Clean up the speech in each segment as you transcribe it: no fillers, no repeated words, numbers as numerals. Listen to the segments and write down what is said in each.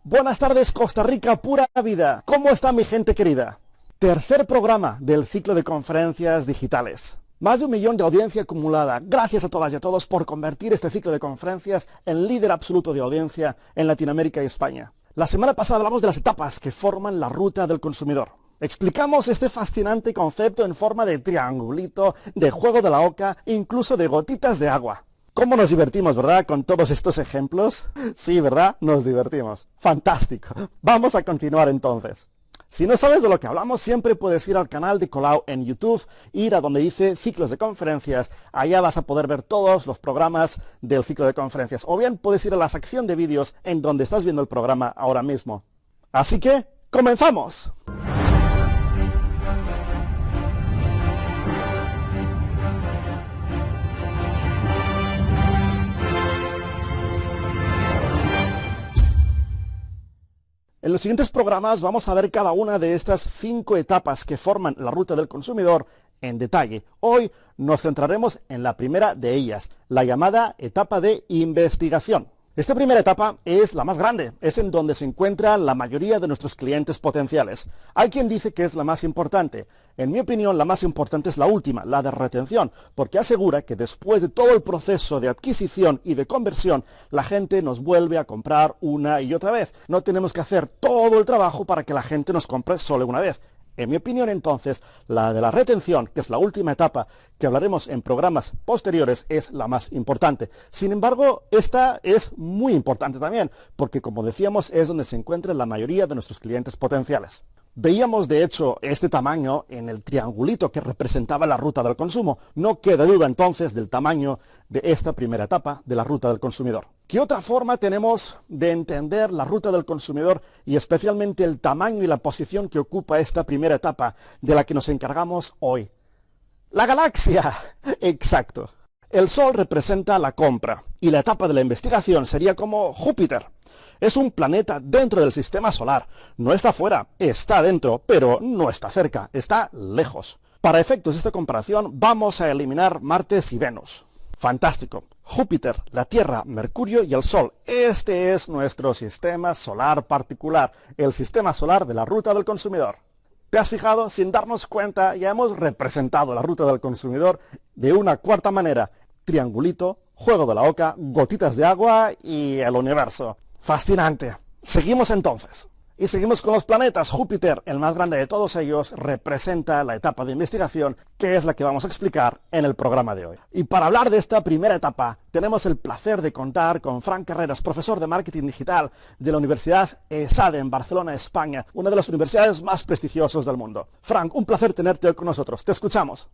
Buenas tardes, Costa Rica, pura vida. ¿Cómo está mi gente querida? Tercer programa del ciclo de conferencias digitales. Más de 1 millón de audiencia acumulada. Gracias a todas y a todos por convertir este ciclo de conferencias en líder absoluto de audiencia en Latinoamérica y España. La semana pasada hablamos de las etapas que forman la ruta del consumidor. Explicamos este fascinante concepto en forma de triangulito, de juego de la oca, incluso de gotitas de agua. ¿Cómo nos divertimos, verdad, con todos estos ejemplos? Sí, ¿verdad? Nos divertimos. Fantástico. Vamos a continuar entonces. Si no sabes de lo que hablamos, siempre puedes ir al canal de Colau en YouTube, ir a donde dice ciclos de conferencias. Allá vas a poder ver todos los programas del ciclo de conferencias. O bien puedes ir a la sección de vídeos en donde estás viendo el programa ahora mismo. Así que, ¡comenzamos! En los siguientes programas vamos a ver cada una de estas 5 etapas que forman la ruta del consumidor en detalle. Hoy nos centraremos en la primera de ellas, la llamada etapa de investigación. Esta primera etapa es la más grande, es en donde se encuentra la mayoría de nuestros clientes potenciales. Hay quien dice que es la más importante. En mi opinión, la más importante es la última, la de retención, porque asegura que después de todo el proceso de adquisición y de conversión, la gente nos vuelve a comprar una y otra vez. No tenemos que hacer todo el trabajo para que la gente nos compre solo una vez. En mi opinión, entonces, la de la retención, que es la última etapa que hablaremos en programas posteriores, es la más importante. Sin embargo, esta es muy importante también, porque como decíamos, es donde se encuentra la mayoría de nuestros clientes potenciales. Veíamos, de hecho, este tamaño en el triangulito que representaba la ruta del consumo. No queda duda, entonces, del tamaño de esta primera etapa de la ruta del consumidor. ¿Qué otra forma tenemos de entender la ruta del consumidor y especialmente el tamaño y la posición que ocupa esta primera etapa de la que nos encargamos hoy? ¡La galaxia! Exacto. El Sol representa la compra y la etapa de la investigación sería como Júpiter. Es un planeta dentro del sistema solar. No está fuera, está dentro, pero no está cerca, está lejos. Para efectos de esta comparación, vamos a eliminar Marte y Venus. Fantástico. Júpiter, la Tierra, Mercurio y el Sol. Este es nuestro sistema solar particular, el sistema solar de la ruta del consumidor. ¿Te has fijado? Sin darnos cuenta, ya hemos representado la ruta del consumidor de una cuarta manera. Triangulito, juego de la oca, gotitas de agua y el universo. Fascinante. Seguimos entonces. Y seguimos con los planetas. Júpiter, el más grande de todos ellos, representa la etapa de investigación, que es la que vamos a explicar en el programa de hoy. Y para hablar de esta primera etapa, tenemos el placer de contar con Frank Carreras, profesor de Marketing Digital de la Universidad ESADE en Barcelona, España, una de las universidades más prestigiosas del mundo. Frank, un placer tenerte hoy con nosotros. Te escuchamos.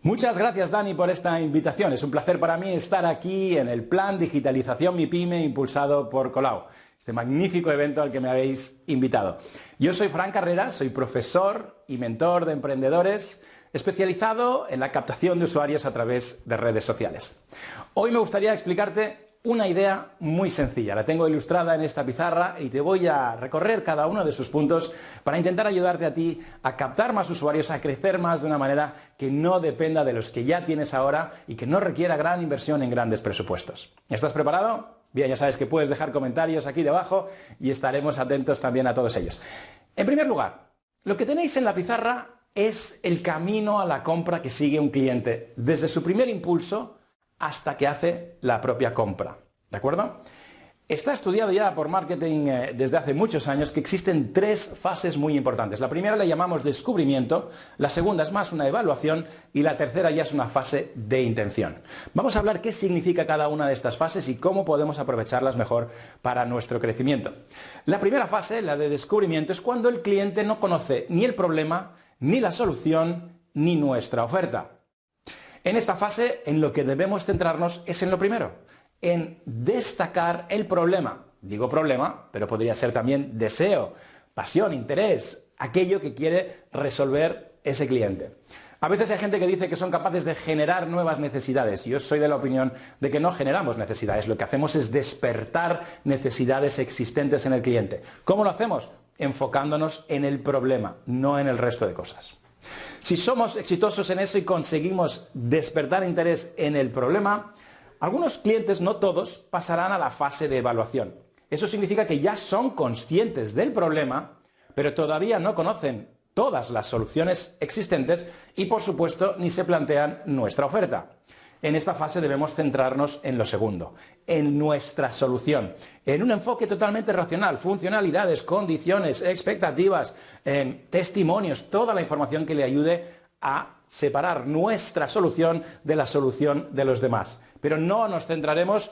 Muchas gracias, Dani, por esta invitación. Es un placer para mí estar aquí en el Plan Digitalización Mi Pyme impulsado por Colau, este magnífico evento al que me habéis invitado. Yo soy Frank Carreras, soy profesor y mentor de emprendedores especializado en la captación de usuarios a través de redes sociales. Hoy me gustaría explicarte una idea muy sencilla. La tengo ilustrada en esta pizarra y te voy a recorrer cada uno de sus puntos para intentar ayudarte a ti a captar más usuarios, a crecer más de una manera que no dependa de los que ya tienes ahora y que no requiera gran inversión en grandes presupuestos. ¿Estás preparado? Bien, ya sabes que puedes dejar comentarios aquí debajo y estaremos atentos también a todos ellos. En primer lugar, lo que tenéis en la pizarra es el camino a la compra que sigue un cliente, desde su primer impulso hasta que hace la propia compra. ¿De acuerdo? Está estudiado ya por marketing desde hace muchos años que existen 3 fases muy importantes. La primera la llamamos descubrimiento, la segunda es más una evaluación y la tercera ya es una fase de intención. Vamos a hablar qué significa cada una de estas fases y cómo podemos aprovecharlas mejor para nuestro crecimiento. La primera fase, la de descubrimiento, es cuando el cliente no conoce ni el problema, ni la solución, ni nuestra oferta. En esta fase, en lo que debemos centrarnos es en lo primero, en destacar el problema. Digo problema, pero podría ser también deseo, pasión, interés, aquello que quiere resolver ese cliente. A veces hay gente que dice que son capaces de generar nuevas necesidades. Yo soy de la opinión de que no generamos necesidades. Lo que hacemos es despertar necesidades existentes en el cliente. ¿Cómo lo hacemos? Enfocándonos en el problema, no en el resto de cosas. Si somos exitosos en eso y conseguimos despertar interés en el problema, algunos clientes, no todos, pasarán a la fase de evaluación. Eso significa que ya son conscientes del problema, pero todavía no conocen todas las soluciones existentes y, por supuesto, ni se plantean nuestra oferta. En esta fase debemos centrarnos en lo segundo, en nuestra solución, en un enfoque totalmente racional, funcionalidades, condiciones, expectativas, testimonios, toda la información que le ayude a separar nuestra solución de la solución de los demás. Pero no nos centraremos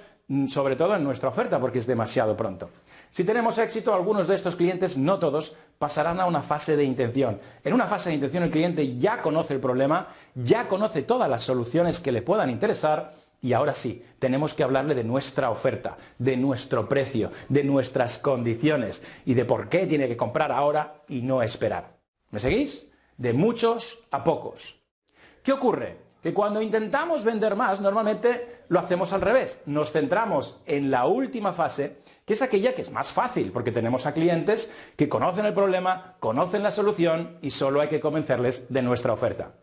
sobre todo en nuestra oferta porque es demasiado pronto. Si tenemos éxito, algunos de estos clientes, no todos, pasarán a una fase de intención. En una fase de intención el cliente ya conoce el problema, ya conoce todas las soluciones que le puedan interesar y ahora sí, tenemos que hablarle de nuestra oferta, de nuestro precio, de nuestras condiciones y de por qué tiene que comprar ahora y no esperar. ¿Me seguís? De muchos a pocos. ¿Qué ocurre? Que cuando intentamos vender más, normalmente lo hacemos al revés. Nos centramos en la última fase, que es aquella que es más fácil, porque tenemos a clientes que conocen el problema, conocen la solución y solo hay que convencerles de nuestra oferta.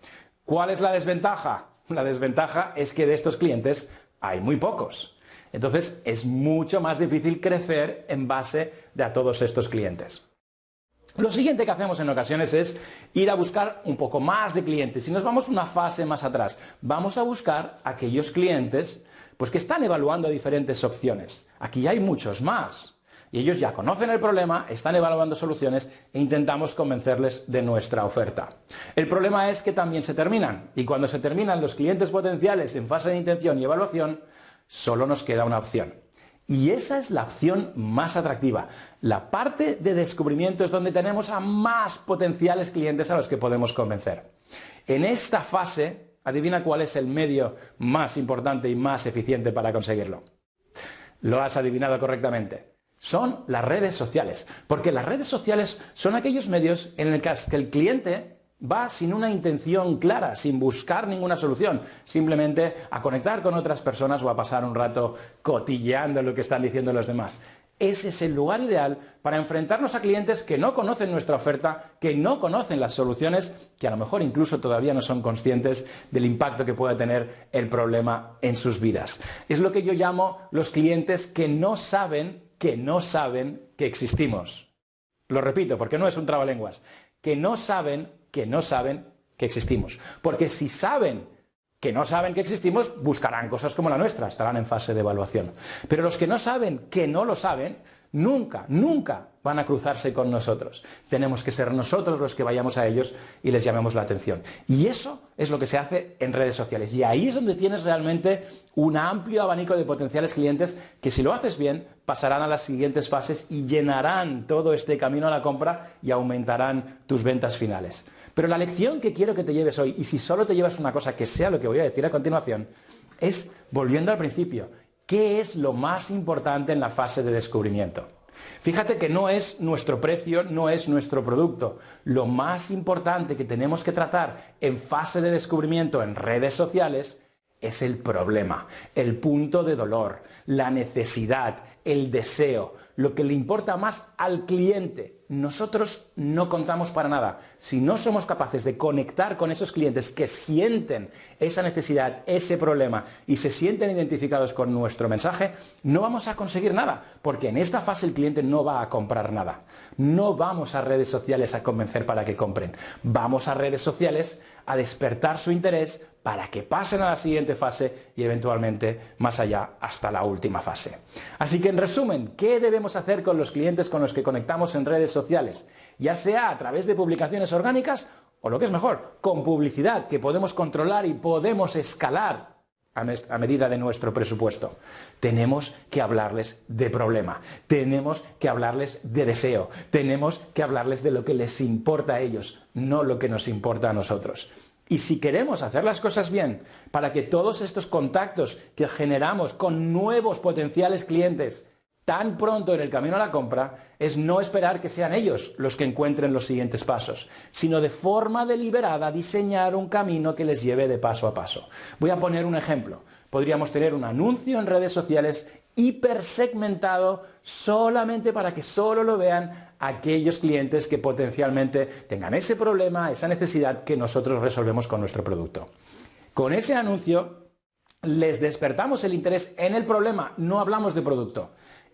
¿Cuál es la desventaja? La desventaja es que de estos clientes hay muy pocos. Entonces es mucho más difícil crecer en base a todos estos clientes. Lo siguiente que hacemos en ocasiones es ir a buscar un poco más de clientes y nos vamos una fase más atrás. Vamos a buscar aquellos clientes pues, que están evaluando diferentes opciones. Aquí hay muchos más y ellos ya conocen el problema, están evaluando soluciones e intentamos convencerles de nuestra oferta. El problema es que también se terminan y cuando se terminan los clientes potenciales en fase de intención y evaluación, solo nos queda una opción. Y esa es la opción más atractiva. La parte de descubrimiento es donde tenemos a más potenciales clientes a los que podemos convencer. En esta fase, adivina cuál es el medio más importante y más eficiente para conseguirlo. Lo has adivinado correctamente. Son las redes sociales. Porque las redes sociales son aquellos medios en los que el cliente va sin una intención clara, sin buscar ninguna solución, simplemente a conectar con otras personas o a pasar un rato cotilleando lo que están diciendo los demás. Ese es el lugar ideal para enfrentarnos a clientes que no conocen nuestra oferta, que no conocen las soluciones, que a lo mejor incluso todavía no son conscientes del impacto que puede tener el problema en sus vidas. Es lo que yo llamo los clientes que no saben que existimos. Lo repito porque no es un trabalenguas. Que no saben que existimos. Porque si saben que no saben que existimos, buscarán cosas como la nuestra, estarán en fase de evaluación. Pero los que no saben que no lo saben, nunca van a cruzarse con nosotros. Tenemos que ser nosotros los que vayamos a ellos y les llamemos la atención. Y eso es lo que se hace en redes sociales. Y ahí es donde tienes realmente un amplio abanico de potenciales clientes que si lo haces bien, pasarán a las siguientes fases y llenarán todo este camino a la compra y aumentarán tus ventas finales. Pero la lección que quiero que te lleves hoy, y si solo te llevas una cosa que sea lo que voy a decir a continuación, es, volviendo al principio, ¿qué es lo más importante en la fase de descubrimiento? Fíjate que no es nuestro precio, no es nuestro producto. Lo más importante que tenemos que tratar en fase de descubrimiento en redes sociales es el problema, el punto de dolor, la necesidad, el deseo, lo que le importa más al cliente. Nosotros no contamos para nada. Si no somos capaces de conectar con esos clientes que sienten esa necesidad, ese problema y se sienten identificados con nuestro mensaje, no vamos a conseguir nada, porque en esta fase el cliente no va a comprar nada. No vamos a redes sociales a convencer para que compren. Vamos a redes sociales a despertar su interés para que pasen a la siguiente fase y eventualmente más allá hasta la última fase. Así que en resumen, ¿qué debemos hacer con los clientes con los que conectamos en redes sociales? Ya sea a través de publicaciones orgánicas o lo que es mejor, con publicidad que podemos controlar y podemos escalar a medida de nuestro presupuesto. Tenemos que hablarles de problema, tenemos que hablarles de deseo, tenemos que hablarles de lo que les importa a ellos, no lo que nos importa a nosotros. Y si queremos hacer las cosas bien, para que todos estos contactos que generamos con nuevos potenciales clientes tan pronto en el camino a la compra, es no esperar que sean ellos los que encuentren los siguientes pasos, sino de forma deliberada diseñar un camino que les lleve de paso a paso. Voy a poner un ejemplo. Podríamos tener un anuncio en redes sociales hipersegmentado solamente para que solo lo vean aquellos clientes que potencialmente tengan ese problema, esa necesidad que nosotros resolvemos con nuestro producto. Con ese anuncio les despertamos el interés en el problema, no hablamos de producto.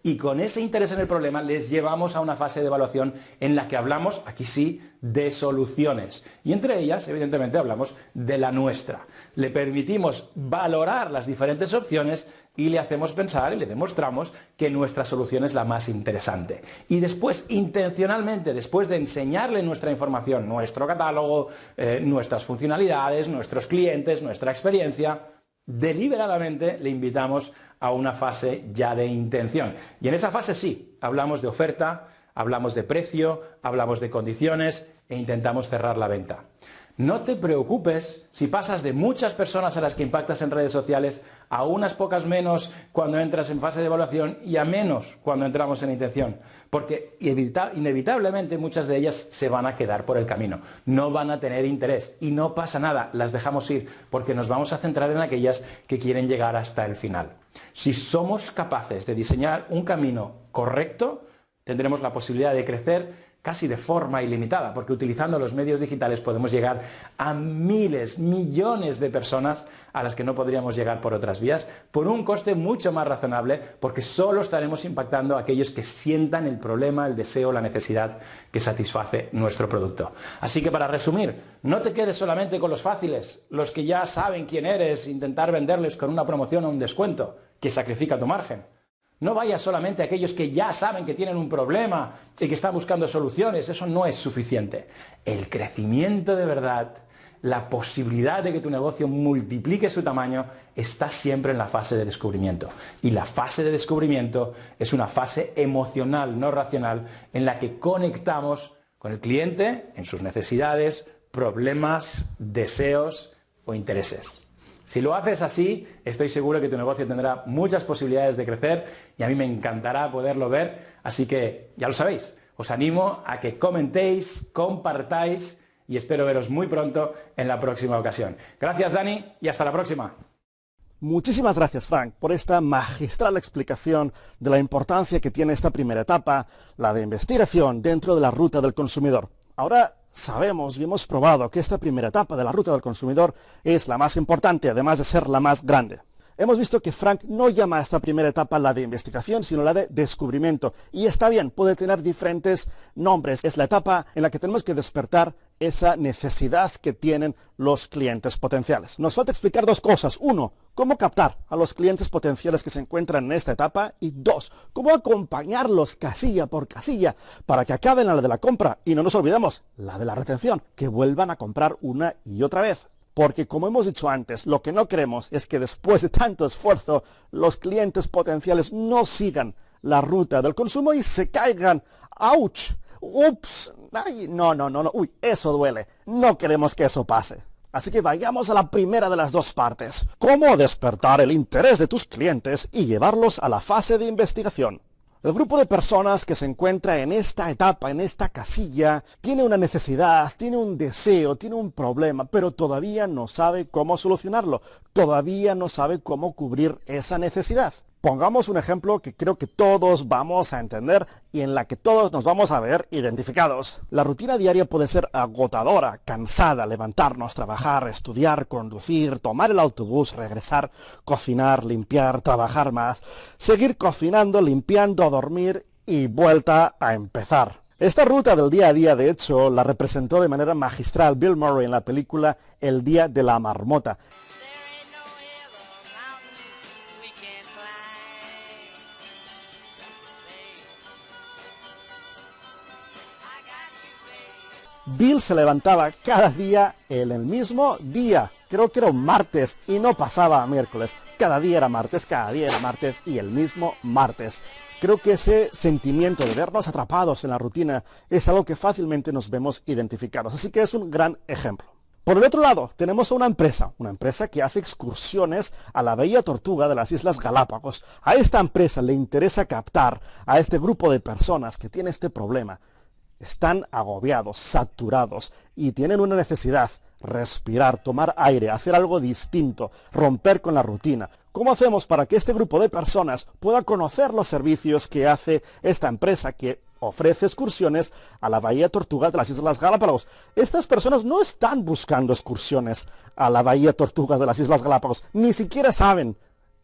y con ese interés en el problema les llevamos a una fase de evaluación en la que hablamos, aquí sí, de soluciones. Y entre ellas, evidentemente, hablamos de la nuestra. Le permitimos valorar las diferentes opciones y le hacemos pensar y le demostramos que nuestra solución es la más interesante. Y después, intencionalmente, después de enseñarle nuestra información, nuestro catálogo, nuestras funcionalidades, nuestros clientes, nuestra experiencia, deliberadamente le invitamos a una fase ya de intención. Y en esa fase sí, hablamos de oferta, hablamos de precio, hablamos de condiciones e intentamos cerrar la venta. No te preocupes si pasas de muchas personas a las que impactas en redes sociales a unas pocas menos cuando entras en fase de evaluación y a menos cuando entramos en intención, porque inevitablemente muchas de ellas se van a quedar por el camino, no van a tener interés y no pasa nada, las dejamos ir porque nos vamos a centrar en aquellas que quieren llegar hasta el final. Si somos capaces de diseñar un camino correcto, tendremos la posibilidad de crecer casi de forma ilimitada, porque utilizando los medios digitales podemos llegar a miles, millones de personas a las que no podríamos llegar por otras vías, por un coste mucho más razonable, porque solo estaremos impactando a aquellos que sientan el problema, el deseo, la necesidad que satisface nuestro producto. Así que para resumir, no te quedes solamente con los fáciles, los que ya saben quién eres, intentar venderles con una promoción o un descuento que sacrifica tu margen. No vayas solamente a aquellos que ya saben que tienen un problema y que están buscando soluciones, eso no es suficiente. El crecimiento de verdad, la posibilidad de que tu negocio multiplique su tamaño, está siempre en la fase de descubrimiento. Y la fase de descubrimiento es una fase emocional, no racional, en la que conectamos con el cliente en sus necesidades, problemas, deseos o intereses. Si lo haces así, estoy seguro que tu negocio tendrá muchas posibilidades de crecer y a mí me encantará poderlo ver. Así que ya lo sabéis, os animo a que comentéis, compartáis y espero veros muy pronto en la próxima ocasión. Gracias, Dani, y hasta la próxima. Muchísimas gracias, Frank, por esta magistral explicación de la importancia que tiene esta primera etapa, la de investigación dentro de la ruta del consumidor. Ahora sabemos y hemos probado que esta primera etapa de la ruta del consumidor es la más importante, además de ser la más grande. Hemos visto que Frank no llama a esta primera etapa la de investigación, sino la de descubrimiento. Y está bien, puede tener diferentes nombres. Es la etapa en la que tenemos que despertar esa necesidad que tienen los clientes potenciales. Nos falta explicar dos cosas. Uno, cómo captar a los clientes potenciales que se encuentran en esta etapa. Y dos, cómo acompañarlos casilla por casilla para que acaben a la de la compra. Y no nos olvidemos, la de la retención, que vuelvan a comprar una y otra vez. Porque, como hemos dicho antes, lo que no queremos es que después de tanto esfuerzo, los clientes potenciales no sigan la ruta del consumo y se caigan. ¡Auch! ¡Ups! ¡Ay! No, uy, eso duele. No queremos que eso pase. Así que vayamos a la primera de las dos partes. ¿Cómo despertar el interés de tus clientes y llevarlos a la fase de investigación? El grupo de personas que se encuentra en esta etapa, en esta casilla, tiene una necesidad, tiene un deseo, tiene un problema, pero todavía no sabe cómo solucionarlo, todavía no sabe cómo cubrir esa necesidad. Pongamos un ejemplo que creo que todos vamos a entender y en la que todos nos vamos a ver identificados. La rutina diaria puede ser agotadora, cansada, levantarnos, trabajar, estudiar, conducir, tomar el autobús, regresar, cocinar, limpiar, trabajar más, seguir cocinando, limpiando, dormir y vuelta a empezar. Esta ruta del día a día, de hecho, la representó de manera magistral Bill Murray en la película El Día de la Marmota. Bill se levantaba cada día en el mismo día. Creo que era un martes y no pasaba a miércoles. Cada día era martes y el mismo martes. Creo que ese sentimiento de vernos atrapados en la rutina es algo que fácilmente nos vemos identificados. Así que es un gran ejemplo. Por el otro lado, tenemos a una empresa que hace excursiones a la Bella Tortuga de las Islas Galápagos. A esta empresa le interesa captar a este grupo de personas que tiene este problema. Están agobiados, saturados y tienen una necesidad: respirar, tomar aire, hacer algo distinto, romper con la rutina. ¿Cómo hacemos para que este grupo de personas pueda conocer los servicios que hace esta empresa que ofrece excursiones a la Bahía Tortugas de las Islas Galápagos? Estas personas no están buscando excursiones a la Bahía Tortugas de las Islas Galápagos, ni siquiera saben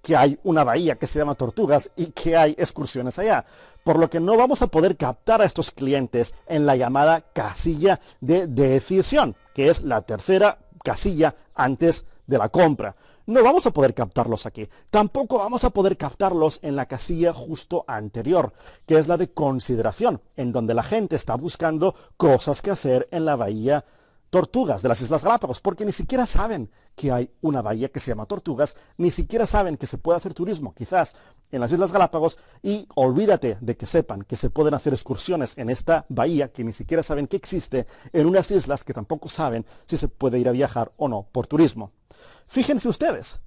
que hay una bahía que se llama Tortugas y que hay excursiones allá. Por lo que no vamos a poder captar a estos clientes en la llamada casilla de decisión, que es la tercera casilla antes de la compra. No vamos a poder captarlos aquí. Tampoco vamos a poder captarlos en la casilla justo anterior, que es la de consideración, en donde la gente está buscando cosas que hacer en la bahía Tortugas de las Islas Galápagos, porque ni siquiera saben que hay una bahía que se llama Tortugas, ni siquiera saben que se puede hacer turismo, quizás, en las Islas Galápagos, y olvídate de que sepan que se pueden hacer excursiones en esta bahía, que ni siquiera saben que existe, en unas islas que tampoco saben si se puede ir a viajar o no por turismo. Fíjense ustedes,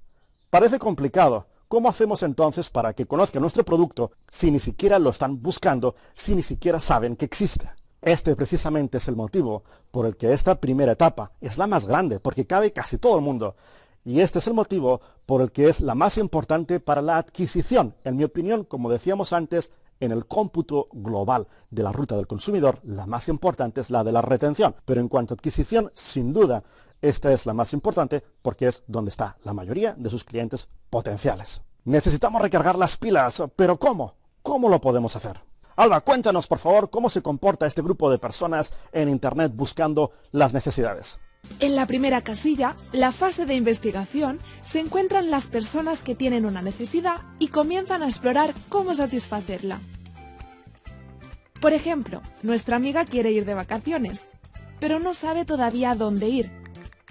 parece complicado. ¿Cómo hacemos entonces para que conozcan nuestro producto si ni siquiera lo están buscando, si ni siquiera saben que existe? Este precisamente es el motivo por el que esta primera etapa es la más grande, porque cabe casi todo el mundo. Y este es el motivo por el que es la más importante para la adquisición. En mi opinión, como decíamos antes, en el cómputo global de la ruta del consumidor, la más importante es la de la retención. Pero en cuanto a adquisición, sin duda, esta es la más importante porque es donde está la mayoría de sus clientes potenciales. Necesitamos recargar las pilas, pero ¿cómo? ¿Cómo lo podemos hacer? Alba, cuéntanos por favor cómo se comporta este grupo de personas en Internet buscando las necesidades. En la primera casilla, la fase de investigación, se encuentran las personas que tienen una necesidad y comienzan a explorar cómo satisfacerla. Por ejemplo, nuestra amiga quiere ir de vacaciones, pero no sabe todavía a dónde ir,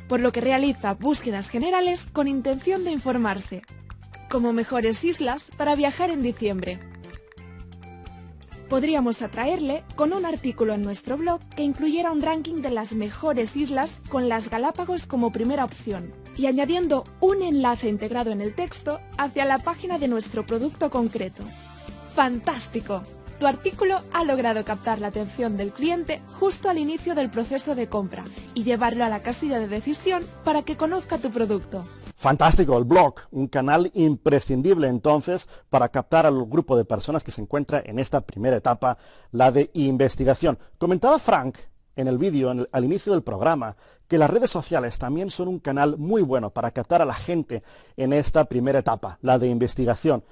por lo que realiza búsquedas generales con intención de informarse, como mejores islas para viajar en diciembre. Podríamos atraerle con un artículo en nuestro blog que incluyera un ranking de las mejores islas con las Galápagos como primera opción y añadiendo un enlace integrado en el texto hacia la página de nuestro producto concreto. ¡Fantástico! Tu artículo ha logrado captar la atención del cliente justo al inicio del proceso de compra y llevarlo a la casilla de decisión para que conozca tu producto. Fantástico, el blog, un canal imprescindible entonces para captar al grupo de personas que se encuentra en esta primera etapa, la de investigación. Comentaba Frank en el vídeo, al inicio del programa, que las redes sociales también son un canal muy bueno para captar a la gente en esta primera etapa, la de investigación.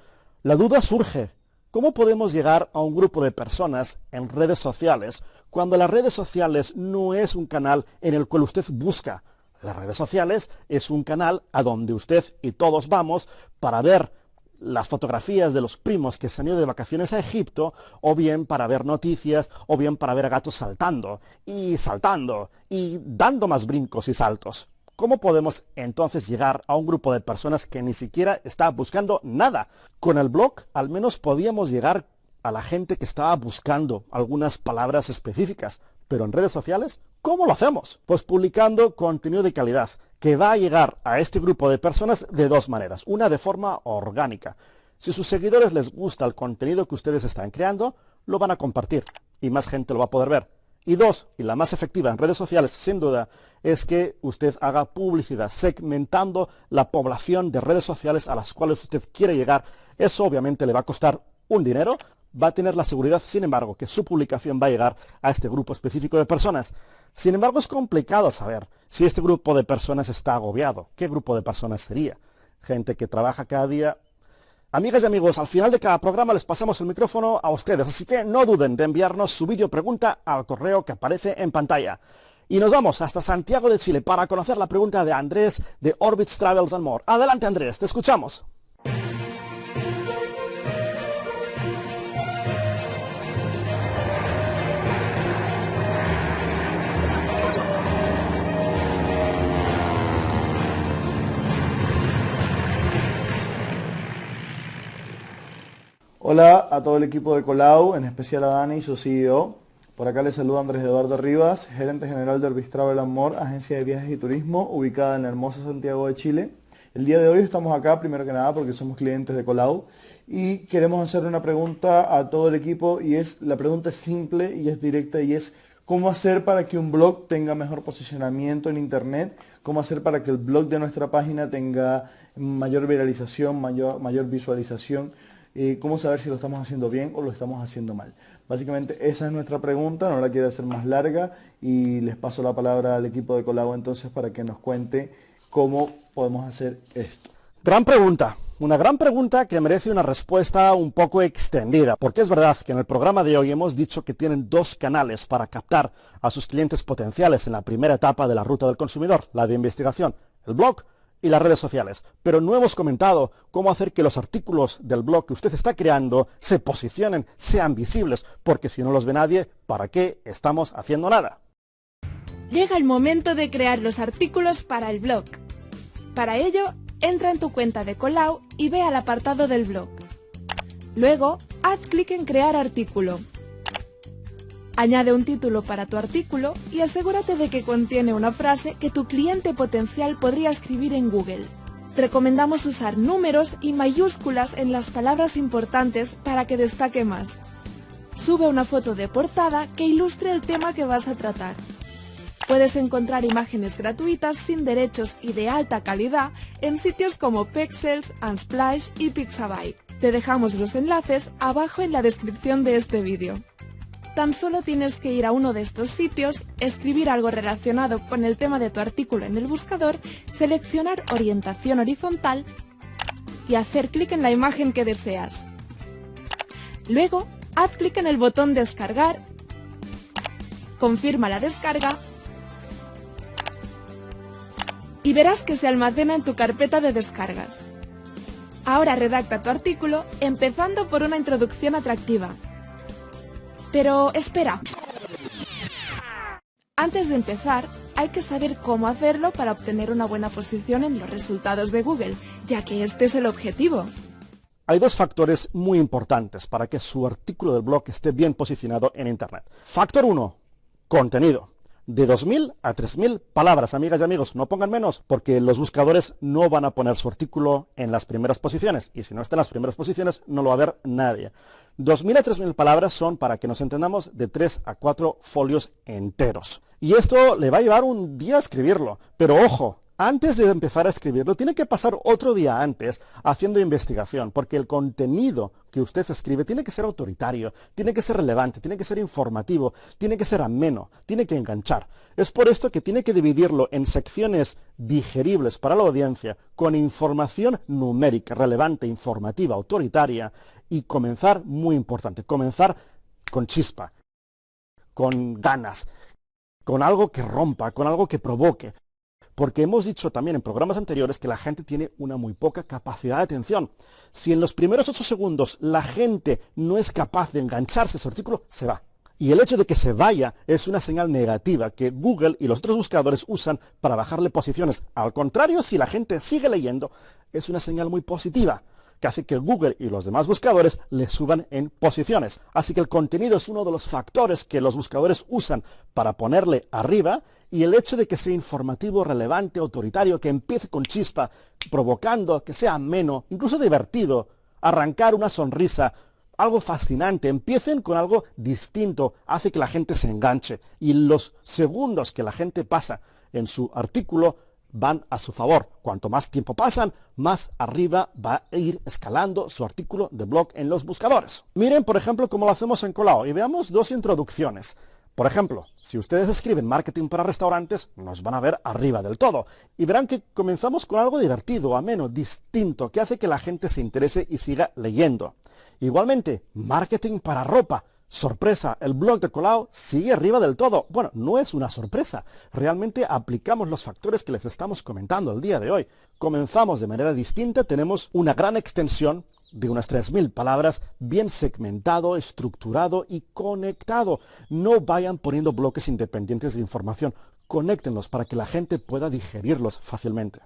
La duda surge, ¿cómo podemos llegar a un grupo de personas en redes sociales cuando las redes sociales no es un canal en el cual usted busca? Las redes sociales es un canal a donde usted y todos vamos para ver las fotografías de los primos que se han ido de vacaciones a Egipto, o bien para ver noticias, o bien para ver a gatos saltando y dando más brincos y saltos. ¿Cómo podemos entonces llegar a un grupo de personas que ni siquiera está buscando nada? Con el blog al menos podíamos llegar a la gente que estaba buscando algunas palabras específicas, pero en redes sociales, ¿cómo lo hacemos? Pues publicando contenido de calidad, que va a llegar a este grupo de personas de dos maneras. Una, de forma orgánica. Si a sus seguidores les gusta el contenido que ustedes están creando, lo van a compartir y más gente lo va a poder ver. Y dos, y la más efectiva en redes sociales, sin duda, es que usted haga publicidad segmentando la población de redes sociales a las cuales usted quiere llegar. Eso obviamente le va a costar un dinero, va a tener la seguridad, sin embargo, que su publicación va a llegar a este grupo específico de personas. Sin embargo, es complicado saber si este grupo de personas está agobiado. ¿Qué grupo de personas sería? Gente que trabaja cada día. Amigas y amigos, al final de cada programa les pasamos el micrófono a ustedes, así que no duden de enviarnos su vídeo pregunta al correo que aparece en pantalla. Y nos vamos hasta Santiago de Chile para conocer la pregunta de Andrés de Orbitz Travels and More. Adelante, Andrés, te escuchamos. Hola a todo el equipo de Colau, en especial a Dani, su CEO. Por acá les saluda Andrés Eduardo Rivas, gerente general de Orbitz Travel and More, agencia de viajes y turismo ubicada en el hermoso Santiago de Chile. El día de hoy estamos acá, primero que nada, porque somos clientes de Colau y queremos hacer una pregunta a todo el equipo, y la pregunta es simple y es directa, y es ¿cómo hacer para que un blog tenga mejor posicionamiento en internet? ¿Cómo hacer para que el blog de nuestra página tenga mayor viralización, mayor visualización? ¿Cómo saber si lo estamos haciendo bien o lo estamos haciendo mal? Básicamente esa es nuestra pregunta, no la quiero hacer más larga y les paso la palabra al equipo de Colau entonces para que nos cuente cómo podemos hacer esto. Gran pregunta, Una gran pregunta que merece una respuesta un poco extendida, porque es verdad que en el programa de hoy hemos dicho que tienen dos canales para captar a sus clientes potenciales en la primera etapa de la ruta del consumidor, la de investigación, el blog y las redes sociales. Pero no hemos comentado cómo hacer que los artículos del blog que usted está creando se posicionen, sean visibles, porque si no los ve nadie, ¿para qué estamos haciendo nada? Llega el momento de crear los artículos para el blog. Para ello, entra en tu cuenta de Colau y ve al apartado del blog. Luego, haz clic en Crear artículo. Añade un título para tu artículo y asegúrate de que contiene una frase que tu cliente potencial podría escribir en Google. Recomendamos usar números y mayúsculas en las palabras importantes para que destaque más. Sube una foto de portada que ilustre el tema que vas a tratar. Puedes encontrar imágenes gratuitas sin derechos y de alta calidad en sitios como Pexels, Unsplash y Pixabay. Te dejamos los enlaces abajo en la descripción de este vídeo. Tan solo tienes que ir a uno de estos sitios, escribir algo relacionado con el tema de tu artículo en el buscador, seleccionar orientación horizontal y hacer clic en la imagen que deseas. Luego, haz clic en el botón Descargar, confirma la descarga y verás que se almacena en tu carpeta de descargas. Ahora redacta tu artículo empezando por una introducción atractiva. Pero espera. Antes de empezar, hay que saber cómo hacerlo para obtener una buena posición en los resultados de Google, ya que este es el objetivo. Hay dos factores muy importantes para que su artículo del blog esté bien posicionado en Internet. Factor 1, contenido. De 2.000 a 3.000 palabras, amigas y amigos, no pongan menos, porque los buscadores no van a poner su artículo en las primeras posiciones, y si no está en las primeras posiciones, no lo va a ver nadie. 2.000 a 3.000 palabras son, para que nos entendamos, de 3 a 4 folios enteros. Y esto le va a llevar un día a escribirlo, pero ojo, antes de empezar a escribirlo, tiene que pasar otro día antes haciendo investigación, porque el contenido que usted escribe tiene que ser autoritario, tiene que ser relevante, tiene que ser informativo, tiene que ser ameno, tiene que enganchar. Es por esto que tiene que dividirlo en secciones digeribles para la audiencia, con información numérica, relevante, informativa, autoritaria, y comenzar, muy importante, comenzar con chispa, con ganas, con algo que rompa, con algo que provoque. Porque hemos dicho también en programas anteriores que la gente tiene una muy poca capacidad de atención. Si en los primeros 8 segundos la gente no es capaz de engancharse a su artículo, se va. Y el hecho de que se vaya es una señal negativa que Google y los otros buscadores usan para bajarle posiciones. Al contrario, si la gente sigue leyendo, es una señal muy positiva, que hace que Google y los demás buscadores le suban en posiciones. Así que el contenido es uno de los factores que los buscadores usan para ponerle arriba, y el hecho de que sea informativo, relevante, autoritario, que empiece con chispa, provocando, que sea ameno, incluso divertido, arrancar una sonrisa, algo fascinante, empiecen con algo distinto, hace que la gente se enganche, y los segundos que la gente pasa en su artículo van a su favor. Cuanto más tiempo pasan, más arriba va a ir escalando su artículo de blog en los buscadores. Miren, por ejemplo, cómo lo hacemos en Colau, y veamos dos introducciones. Por ejemplo, si ustedes escriben marketing para restaurantes, nos van a ver arriba del todo. Y verán que comenzamos con algo divertido, ameno, distinto, que hace que la gente se interese y siga leyendo. Igualmente, marketing para ropa. Sorpresa, el blog de Colau sigue arriba del todo. Bueno, no es una sorpresa. Realmente aplicamos los factores que les estamos comentando el día de hoy. Comenzamos de manera distinta, tenemos una gran extensión de unas 3.000 palabras, bien segmentado, estructurado y conectado. No vayan poniendo bloques independientes de información. Conéctenlos para que la gente pueda digerirlos fácilmente.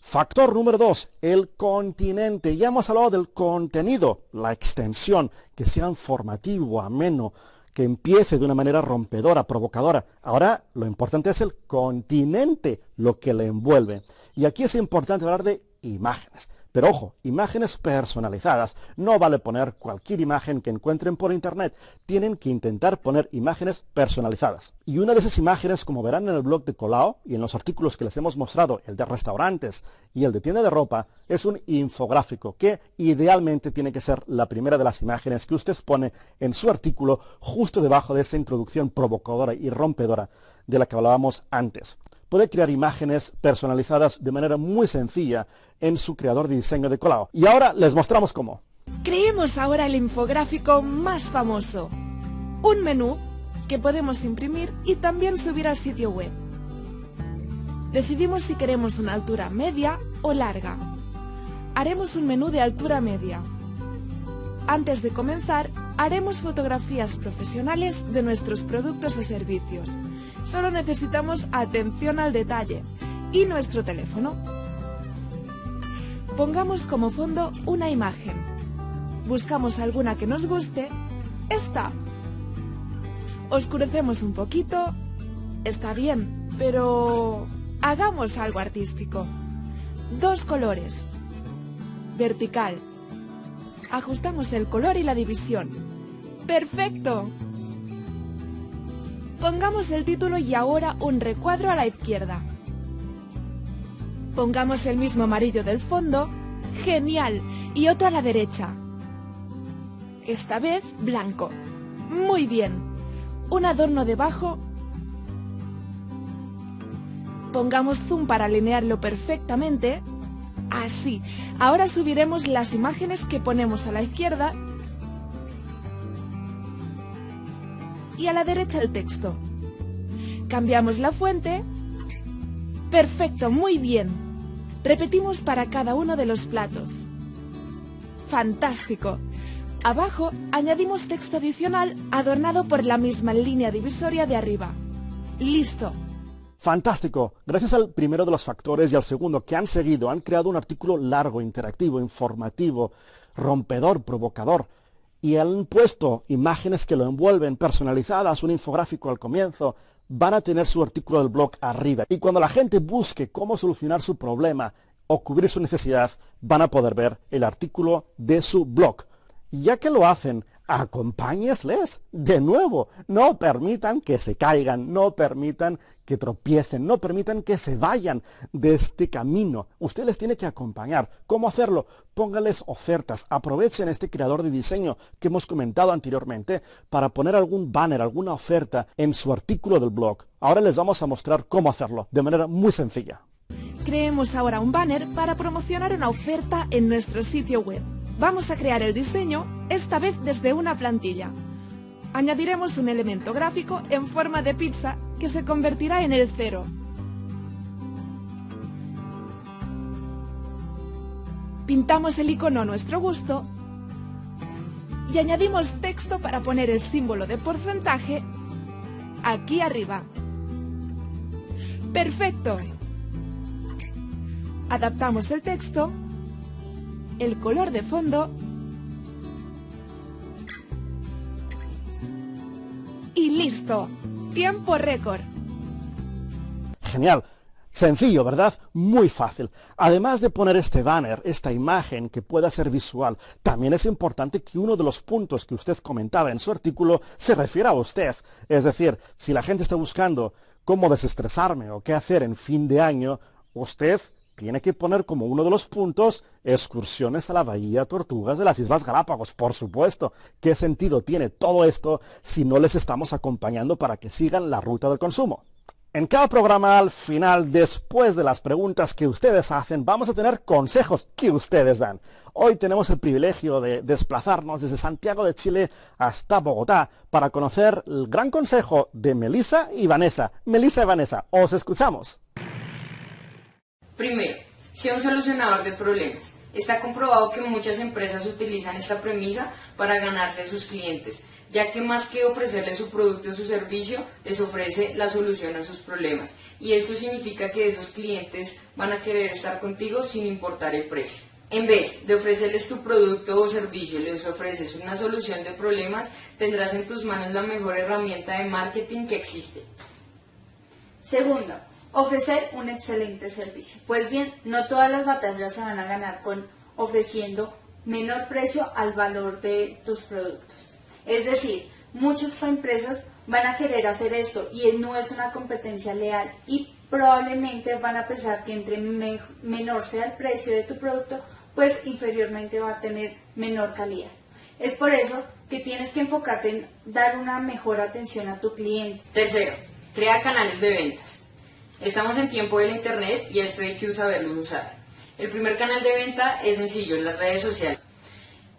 Factor número 2, el continente. Ya hemos hablado del contenido, la extensión, que sea informativo, ameno, que empiece de una manera rompedora, provocadora. Ahora lo importante es el continente, lo que le envuelve. Y aquí es importante hablar de imágenes. Pero ojo, imágenes personalizadas. No vale poner cualquier imagen que encuentren por internet. Tienen que intentar poner imágenes personalizadas. Y una de esas imágenes, como verán en el blog de Colau y en los artículos que les hemos mostrado, el de restaurantes y el de tienda de ropa, es un infográfico que idealmente tiene que ser la primera de las imágenes que usted pone en su artículo justo debajo de esa introducción provocadora y rompedora de la que hablábamos antes. puede crear imágenes personalizadas de manera muy sencilla en su creador de diseño de Colao. Y ahora les mostramos cómo. Creemos ahora el infográfico más famoso. Un menú que podemos imprimir y también subir al sitio web. Decidimos si queremos una altura media o larga. Haremos un menú de altura media. Antes de comenzar, haremos fotografías profesionales de nuestros productos o servicios. Solo necesitamos atención al detalle y nuestro teléfono. Pongamos como fondo una imagen. Buscamos alguna que nos guste. Esta. Oscurecemos un poquito. Está bien, pero hagamos algo artístico. 2 colores. Vertical. Ajustamos el color y la división. ¡Perfecto! Pongamos el título y ahora un recuadro a la izquierda. Pongamos el mismo amarillo del fondo. ¡Genial! Y otro a la derecha. Esta vez blanco. Muy bien. Un adorno debajo. Pongamos zoom para alinearlo perfectamente. Así. Ahora subiremos las imágenes que ponemos a la izquierda y a la derecha el texto. Cambiamos la fuente. Perfecto, muy bien. Repetimos para cada uno de los platos. Fantástico. Abajo añadimos texto adicional adornado por la misma línea divisoria de arriba. Listo. Fantástico. Gracias al primero de los factores y al segundo que han seguido, han creado un artículo largo, interactivo, informativo, rompedor, provocador. Y han puesto imágenes que lo envuelven, personalizadas, un infográfico al comienzo. Van a tener su artículo del blog arriba. Y cuando la gente busque cómo solucionar su problema o cubrir su necesidad, van a poder ver el artículo de su blog. Y ya que lo hacen, acompáñesles de nuevo. No permitan que se caigan, no permitan que tropiecen, no permitan que se vayan de este camino. Usted les tiene que acompañar. ¿Cómo hacerlo? Póngales ofertas. Aprovechen este creador de diseño que hemos comentado anteriormente para poner algún banner, alguna oferta en su artículo del blog. Ahora les vamos a mostrar cómo hacerlo de manera muy sencilla. Creemos ahora un banner para promocionar una oferta en nuestro sitio web. Vamos a crear el diseño, esta vez desde una plantilla. Añadiremos un elemento gráfico en forma de pizza que se convertirá en el 0. Pintamos el icono a nuestro gusto y añadimos texto para poner el símbolo de porcentaje aquí arriba. ¡Perfecto! Adaptamos el texto, el color de fondo y listo. Tiempo récord. Genial. Sencillo, ¿verdad? Muy fácil. Además de poner este banner, esta imagen que pueda ser visual, también es importante que uno de los puntos que usted comentaba en su artículo se refiera a usted. Es decir, si la gente está buscando cómo desestresarme o qué hacer en fin de año, usted tiene que poner como uno de los puntos excursiones a la Bahía Tortugas de las Islas Galápagos, por supuesto. ¿Qué sentido tiene todo esto si no les estamos acompañando para que sigan la ruta del consumo? En cada programa, al final, después de las preguntas que ustedes hacen, vamos a tener consejos que ustedes dan. Hoy tenemos el privilegio de desplazarnos desde Santiago de Chile hasta Bogotá para conocer el gran consejo de Melissa y Vanessa. Melissa y Vanessa, os escuchamos. Primero, sea un solucionador de problemas. Está comprobado que muchas empresas utilizan esta premisa para ganarse a sus clientes, ya que más que ofrecerles su producto o su servicio, les ofrece la solución a sus problemas. Y eso significa que esos clientes van a querer estar contigo sin importar el precio. En vez de ofrecerles tu producto o servicio, les ofreces una solución de problemas, tendrás en tus manos la mejor herramienta de marketing que existe. Segundo, ofrecer un excelente servicio. Pues bien, no todas las batallas se van a ganar con ofreciendo menor precio al valor de tus productos. Es decir, muchas empresas van a querer hacer esto y no es una competencia leal y probablemente van a pensar que entre menor sea el precio de tu producto, pues inferiormente va a tener menor calidad. Es por eso que tienes que enfocarte en dar una mejor atención a tu cliente. Tercero, crea canales de ventas. Estamos en tiempo del internet y esto hay que saberlo usar. El primer canal de venta es sencillo, en las redes sociales.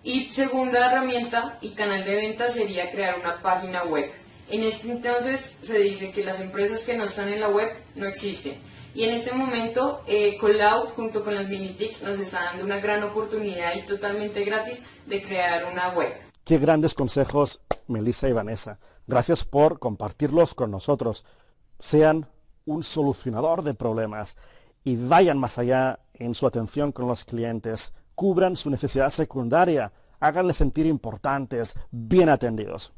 Y segunda herramienta y canal de venta sería crear una página web. En este entonces se dice que las empresas que no están en la web no existen. Y en este momento Colau junto con las Minitic nos está dando una gran oportunidad y totalmente gratis de crear una web. Qué grandes consejos, Melissa y Vanessa. Gracias por compartirlos con nosotros. Sean un solucionador de problemas y vayan más allá en su atención con los clientes. Cubran su necesidad secundaria, háganles sentir importantes, bien atendidos.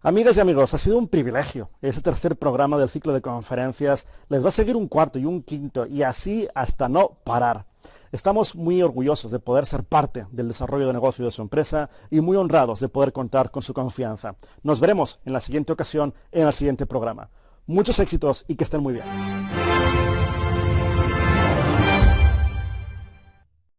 Amigas y amigos, ha sido un privilegio. Este tercer programa del ciclo de conferencias les va a seguir un cuarto y un quinto y así hasta no parar. Estamos muy orgullosos de poder ser parte del desarrollo de negocio de su empresa y muy honrados de poder contar con su confianza. Nos veremos en la siguiente ocasión en el siguiente programa. Muchos éxitos y que estén muy bien.